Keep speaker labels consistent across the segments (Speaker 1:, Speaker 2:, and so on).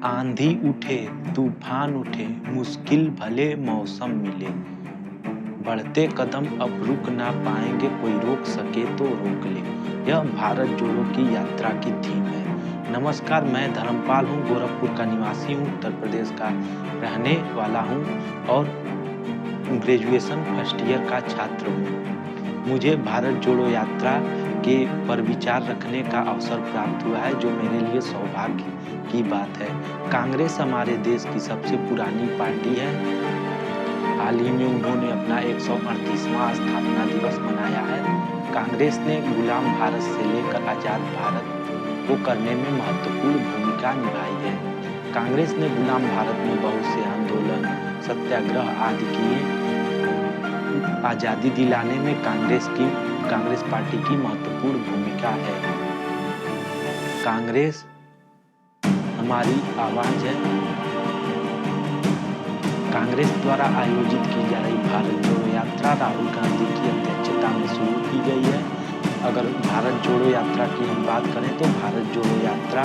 Speaker 1: आंधी उठे, तूफान उठे, मुश्किल भले मौसम मिले, बढ़ते कदम अब रुक ना पाएंगे, कोई रोक सके तो रोक ले। यह भारत जोड़ो की यात्रा की थीम है। नमस्कार, मैं धर्मपाल हूँ, गोरखपुर का निवासी हूँ, उत्तर प्रदेश का रहने वाला हूँ और ग्रेजुएशन फर्स्ट ईयर का छात्र हूँ। मुझे भारत जोड़ो यात्रा के पर विचार रखने का अवसर प्राप्त हुआ है, जो मेरे लिए सौभाग्य की बात है। कांग्रेस हमारे देश की सबसे पुरानी पार्टी है। हाल ही में उन्होंने अपना 138वां स्थापना दिवस मनाया है। कांग्रेस ने गुलाम भारत से लेकर आजाद भारत को करने में महत्वपूर्ण भूमिका निभाई है। कांग्रेस ने गुलाम भारत में बहुत से आंदोलन, सत्याग्रह आदि किए। आजादी दिलाने में कांग्रेस पार्टी की महत्वपूर्ण भूमिका है। कांग्रेस हमारी आवाज है। कांग्रेस द्वारा आयोजित की जा रही भारत जोड़ो यात्रा राहुल गांधी की अध्यक्षता में शुरू की गई है। अगर भारत जोड़ो यात्रा की हम बात करें तो भारत जोड़ो यात्रा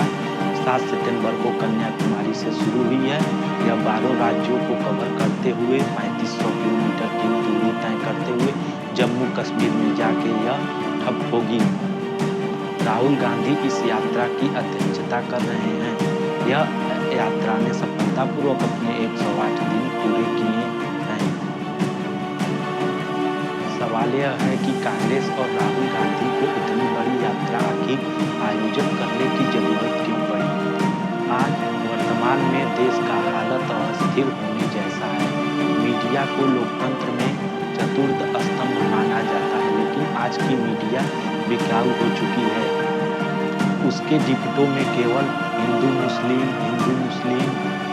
Speaker 1: 7 सितंबर को कन्याकुमारी से शुरू हुई है। यह 12 राज्यों को कवर करते हुए 3500 किलोमीटर की दूरी तय करते हुए जम्मू कश्मीर में जाके यह ठप होगी। राहुल गांधी इस यात्रा की अध्यक्षता कर रहे हैं। यह यात्रा ने सफलतापूर्वक अपने 108 दिन पूरे किए हैं। सवाल यह है कि कांग्रेस और राहुल गांधी को इतनी बड़ी यात्रा आखिर आयोजन करने की जरूरत क्यों पड़ी? आज वर्तमान में देश का हालत अस्थिर होने जैसा है। मीडिया को लोकतंत्र में चतुर्थ स्तंभ माना जाता है, लेकिन आज की मीडिया बिकाऊ हो चुकी है। उसके डिबेटों में केवल हिंदू मुस्लिम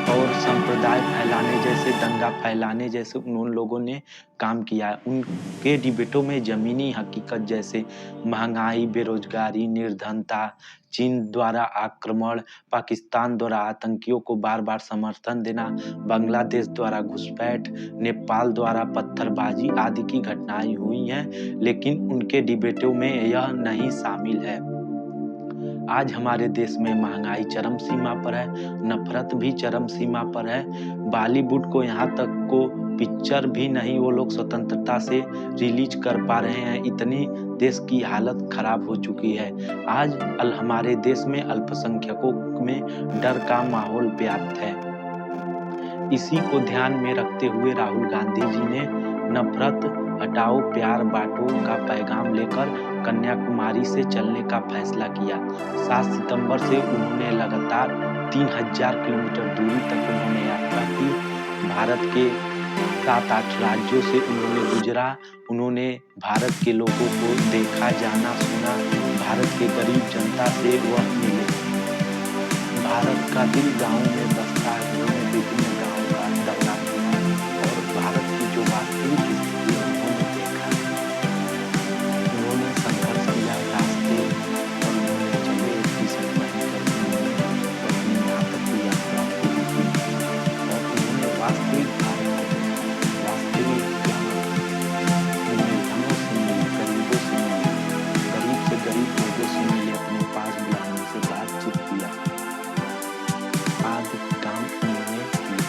Speaker 1: और संप्रदाय फैलाने जैसे, दंगा फैलाने जैसे उन लोगों ने काम किया है। उनके डिबेटों में जमीनी हकीकत जैसे महंगाई, बेरोजगारी, निर्धनता, चीन द्वारा आक्रमण, पाकिस्तान द्वारा आतंकियों को बार बार समर्थन देना, बांग्लादेश द्वारा घुसपैठ, नेपाल द्वारा पत्थरबाजी आदि की घटनाएं हुई हैं, लेकिन उनके डिबेटों में यह नहीं शामिल है। आज हमारे देश में महंगाई चरम सीमा पर है, नफरत भी चरम सीमा पर है। बॉलीवुड को यहाँ तक को पिक्चर भी नहीं वो लोग स्वतंत्रता से रिलीज कर पा रहे हैं। इतनी देश की हालत खराब हो चुकी है। आज हमारे देश में अल्पसंख्यकों में डर का माहौल व्याप्त है। इसी को ध्यान में रखते हुए राहुल गांधी जी ने नफरत हटाओ प्यार बांटो का पैगाम लेकर कन्याकुमारी से चलने का फैसला किया। 7 सितंबर से उन्होंने लगातार 3000 किलोमीटर दूरी तक उन्होंने यात्रा की। भारत के 7-8 राज्यों से उन्होंने गुजरा। उन्होंने भारत के लोगों को देखा, जाना, सुना। भारत के गरीब जनता से वह मिले। भारत का दिल गाँव में बसता है। उन्होंने विभिन्न गाँव का दौरा किया और भारत की जो वास्तविक स्थिति है उन्होंने देखा। उन्होंने संघर्ष किया रास्ते और उन्होंने चले टी-शर्ट पहनकर अपनी यहाँ तक की यात्रा पूरी की और उन्होंने वास्तविक भारत, वास्तविक निर्धनों से मिले, गरीबों से मिले, गरीब से गरीब लोगों से मिले, अपने पास बुलाने से बातचीत किया। आदि काम उन्होंने किए।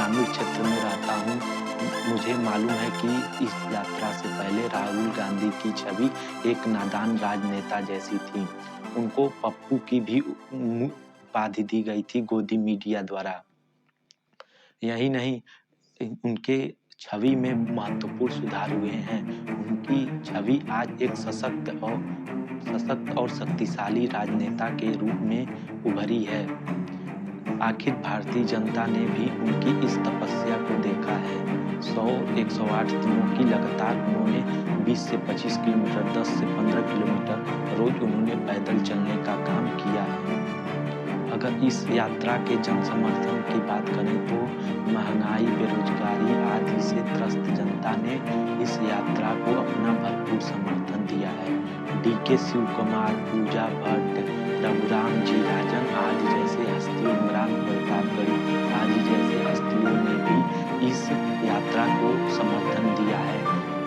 Speaker 1: ग्रामीण क्षेत्र में रहता हूँ। मुझे मालूम है कि इस यात्रा से पहले राहुल गांधी की छवि एक नादान राजनेता जैसी थी। उनको पप्पू की भी उपाधि दी गई थी गोदी मीडिया द्वारा। यही नहीं, उनके छवि में महत्वपूर्ण सुधार हुए हैं। उनकी छवि आज एक सशक्त और शक्तिशाली राजनेता के रूप में उभरी है। आखिर भारतीय जनता ने भी उनकी इस तपस्या को देखा है। 108 दिनों की लगातार उन्होंने 20 से 25 किलोमीटर, 10 से 15 किलोमीटर रोज उन्होंने पैदल चलने का काम किया है। अगर इस यात्रा के जन समर्थन की बात करें तो महंगाई, बेरोजगारी आदि से त्रस्त जनता ने इस यात्रा को अपना भरपूर समर्थन दिया है। डीके शिव कुमार, पूजा भट्ट, रघुराम जी राजन आदि जैसे हस्तियों, इमरान प्रतापगढ़ी आदि जैसे हस्तियों ने भी इस यात्रा को समर्थन दिया है।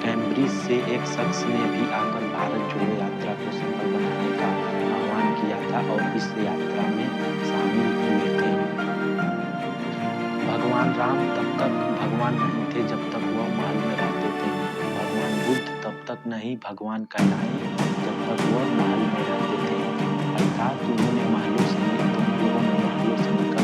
Speaker 1: कैम्ब्रिज से एक शख्स ने भी आकर भारत जोड़ो यात्रा को सफल बनाने का आह्वान किया था और इस यात्रा में शामिल हुए थे। भगवान राम तब तक भगवान नहीं थे जब तक वह महल में रहते थे। भगवान बुद्ध तब तक नहीं भगवान कहलाए जब तक वह महल में रहते थे। अर्थात उन्होंने महलों से निकल